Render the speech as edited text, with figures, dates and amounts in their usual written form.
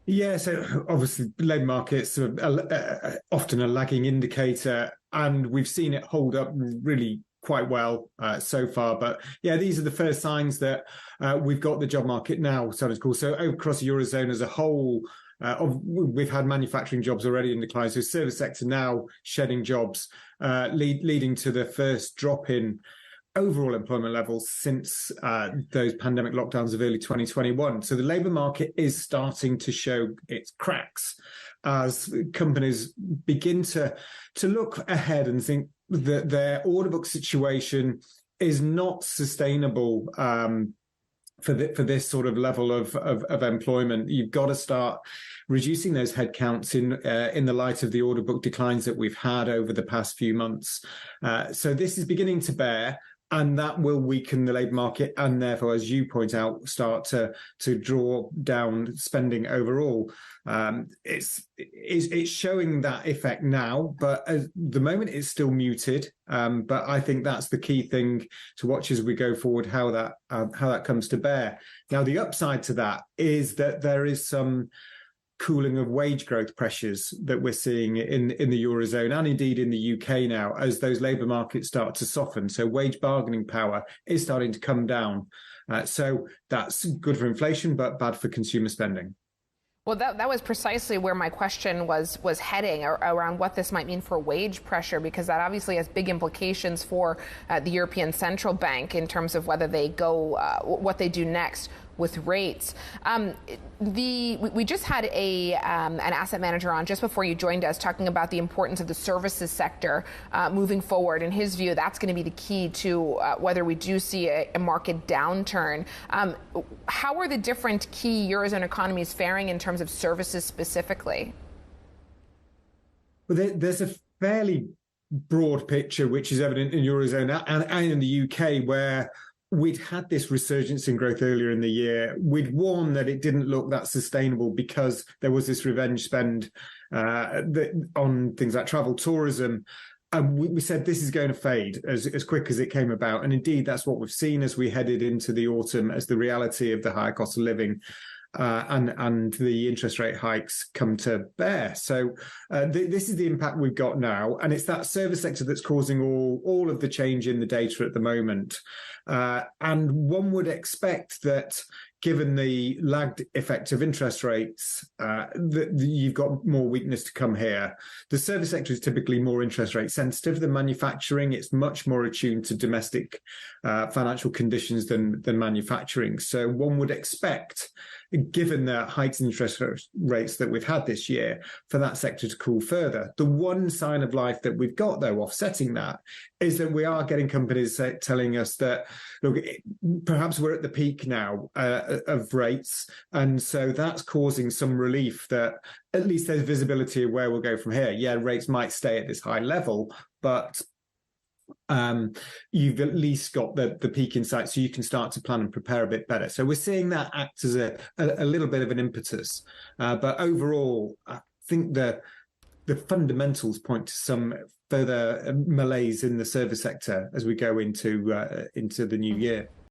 Yeah, so obviously labour markets are often a lagging indicator, and we've seen it hold up really quite well so far. But yeah, these are the first signs that we've got the job market now starting to cool. So across the Eurozone as a whole, we've had manufacturing jobs already in decline. So service sector now shedding jobs, leading to the first drop in overall employment levels since those pandemic lockdowns of early 2021. So the labour market is starting to show its cracks as companies begin to look ahead and think that their order book situation is not sustainable for this sort of level of employment. You've got to start reducing those headcounts in the light of the order book declines that we've had over the past few months. So this is beginning to bear. And that will weaken the labour market and therefore, as you point out, start to draw down spending overall. It's showing that effect now, but at the moment it's still muted. But I think that's the key thing to watch as we go forward, how that comes to bear. Now, the upside to that is that there is some cooling of wage growth pressures that we're seeing in the Eurozone and indeed in the UK now as those labour markets start to soften. So wage bargaining power is starting to come down. So that's good for inflation, but bad for consumer spending. Well, that was precisely where my question was heading around what this might mean for wage pressure, because that obviously has big implications for the European Central Bank in terms of whether they go, what they do next with rates. We just had an asset manager on just before you joined us talking about the importance of the services sector moving forward. In his view, that's going to be the key to whether we do see a market downturn. How are the different key Eurozone economies faring in terms of services specifically? Well, there's a fairly broad picture, which is evident in Eurozone and in the UK, where we'd had this resurgence in growth earlier in the year. We'd warned that it didn't look that sustainable because there was this revenge spend on things like travel, tourism. And we said this is going to fade as quick as it came about. And indeed, that's what we've seen as we headed into the autumn, as the reality of the higher cost of living and the interest rate hikes come to bear. So this is the impact we've got now. And it's that service sector that's causing all of the change in the data at the moment. And one would expect that given the lagged effect of interest rates, that you've got more weakness to come here. The service sector is typically more interest rate sensitive than manufacturing. It's much more attuned to domestic financial conditions than manufacturing. So one would expect, given the hikes in interest rates that we've had this year, for that sector to cool further. The one sign of life that we've got, though, offsetting that, is that we are getting companies telling us that, look, perhaps we're at the peak now of rates. And so that's causing some relief that at least there's visibility of where we'll go from here. Yeah, rates might stay at this high level, but you've at least got the peak in sight, so you can start to plan and prepare a bit better. So we're seeing that act as a little bit of an impetus. But overall, I think the fundamentals point to some further malaise in the service sector as we go into the new year.